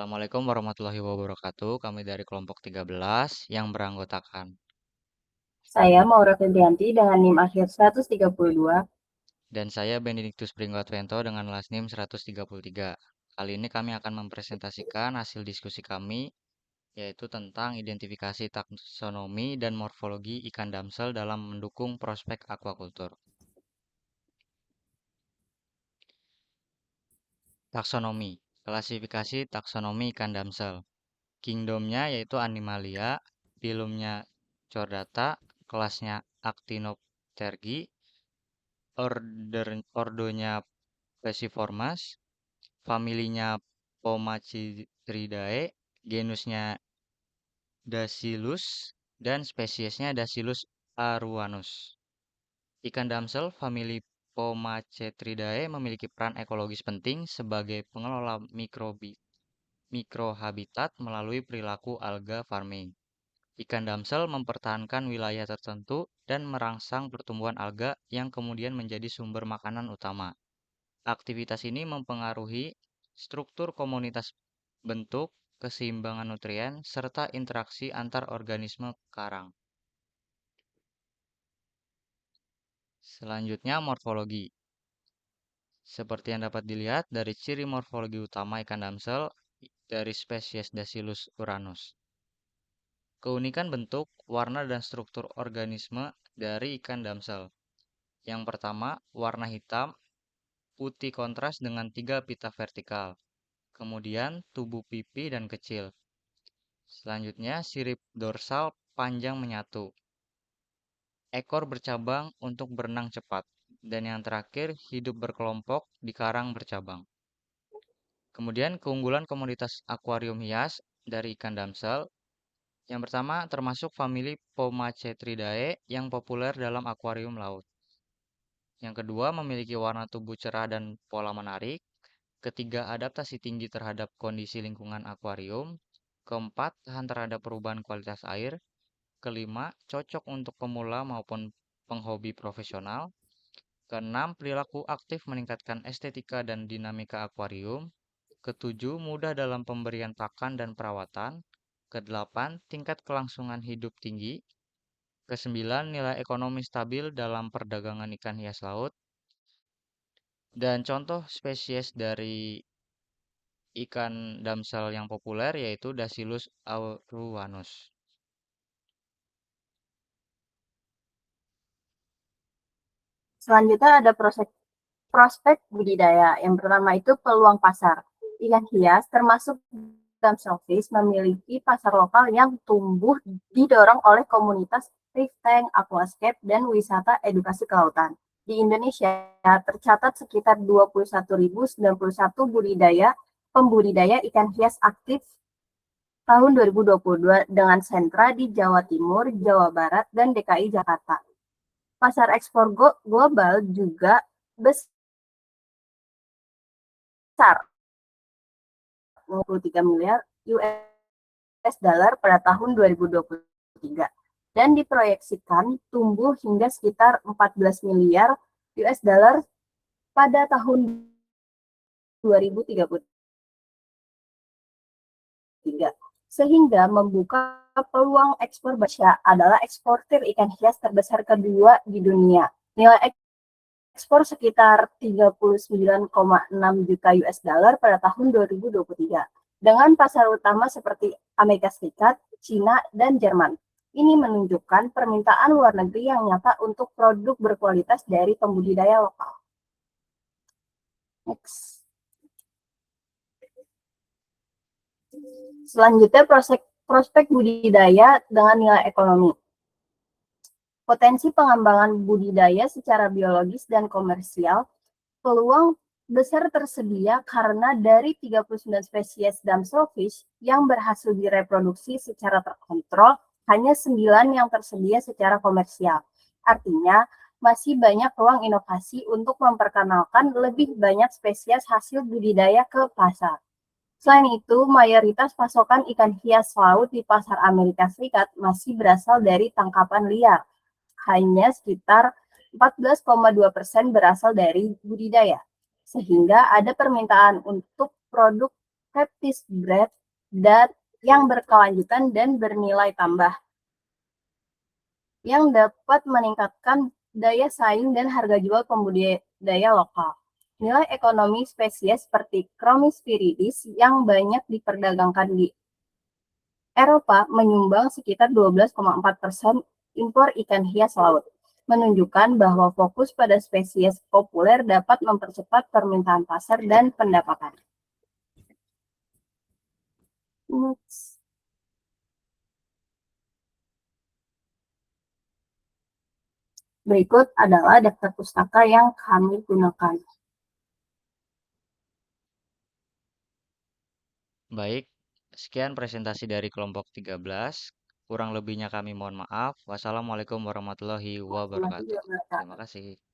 Assalamualaikum warahmatullahi wabarakatuh. Kami dari kelompok 13 yang beranggotakan. Saya Maura Febrianti dengan NIM akhir 132. Dan saya Benediktus Pringgotwento dengan last name 133. Kali ini kami akan mempresentasikan hasil diskusi kami, yaitu tentang identifikasi taksonomi dan morfologi ikan damsel dalam mendukung prospek aquacultur. Taksonomi, klasifikasi taksonomi ikan damsel. Kingdomnya yaitu Animalia, filumnya Chordata, kelasnya Actinopterygii, ordonya Pesiformes, familinya Pomacidridae, genusnya Dacilus, dan spesiesnya Dacilus aruanus. Ikan damsel famili Pomacetridae memiliki peran ekologis penting sebagai pengelola mikrohabitat melalui perilaku alga farming. Ikan damsel mempertahankan wilayah tertentu dan merangsang pertumbuhan alga yang kemudian menjadi sumber makanan utama. Aktivitas ini mempengaruhi struktur komunitas bentuk, keseimbangan nutrien, serta interaksi antar organisme karang. Selanjutnya, morfologi. Seperti yang dapat dilihat dari ciri morfologi utama ikan damsel dari spesies Dacilus uranus. Keunikan bentuk, warna, dan struktur organisme dari ikan damsel. Yang pertama, warna hitam, putih kontras dengan 3 pita vertikal. Kemudian, tubuh pipi dan kecil. Selanjutnya, sirip dorsal panjang menyatu. Ekor bercabang untuk berenang cepat. Dan yang terakhir, hidup berkelompok di karang bercabang. Kemudian, keunggulan komoditas akuarium hias dari ikan damsel. Yang pertama, termasuk famili Pomacetridae yang populer dalam akuarium laut. Yang kedua, memiliki warna tubuh cerah dan pola menarik. Ketiga, adaptasi tinggi terhadap kondisi lingkungan akuarium. Keempat, tahan terhadap perubahan kualitas air. Kelima, cocok untuk pemula maupun penghobi profesional. Keenam, perilaku aktif meningkatkan estetika dan dinamika akuarium. Ketujuh, mudah dalam pemberian pakan dan perawatan. Kedelapan, tingkat kelangsungan hidup tinggi. Kesembilan, nilai ekonomi stabil dalam perdagangan ikan hias laut. Dan contoh spesies dari ikan damsel yang populer yaitu Dacilus aruanus. Selanjutnya ada prospek budidaya. Yang pertama itu peluang pasar. Ikan hias termasuk damselfish memiliki pasar lokal yang tumbuh didorong oleh komunitas reef tank, aquascape, dan wisata edukasi kelautan. Di Indonesia tercatat sekitar 21.091 pembudidaya ikan hias aktif tahun 2022 dengan sentra di Jawa Timur, Jawa Barat, dan DKI Jakarta. Pasar ekspor global juga besar, 53 miliar US dollar pada tahun 2023 dan diproyeksikan tumbuh hingga sekitar 14 miliar US dollar pada tahun 2033, sehingga membuka peluang ekspor. Indonesia adalah eksportir ikan hias terbesar kedua di dunia. Nilai ekspor sekitar 39,6 juta US dollar pada tahun 2023 dengan pasar utama seperti Amerika Serikat, Cina, dan Jerman. Ini menunjukkan permintaan luar negeri yang nyata untuk produk berkualitas dari pembudidaya lokal. Next. Selanjutnya prospek budidaya dengan nilai ekonomi. Potensi pengembangan budidaya secara biologis dan komersial, peluang besar tersedia karena dari 39 spesies damselfish yang berhasil direproduksi secara terkontrol, hanya 9 yang tersedia secara komersial. Artinya, masih banyak ruang inovasi untuk memperkenalkan lebih banyak spesies hasil budidaya ke pasar. Selain itu, mayoritas pasokan ikan hias laut di pasar Amerika Serikat masih berasal dari tangkapan liar. Hanya sekitar 14,2% berasal dari budidaya, sehingga ada permintaan untuk produk practice breed dan yang berkelanjutan dan bernilai tambah yang dapat meningkatkan daya saing dan harga jual pembudidaya lokal. Nilai ekonomi spesies seperti Chromis viridis yang banyak diperdagangkan di Eropa menyumbang sekitar 12,4% impor ikan hias laut, menunjukkan bahwa fokus pada spesies populer dapat mempercepat permintaan pasar dan pendapatan. Berikut adalah daftar pustaka yang kami gunakan. Baik, sekian presentasi dari kelompok 13. Kurang lebihnya kami mohon maaf. Wassalamualaikum warahmatullahi Warahmatullahi wabarakatuh. Terima wabarakatuh. kasih.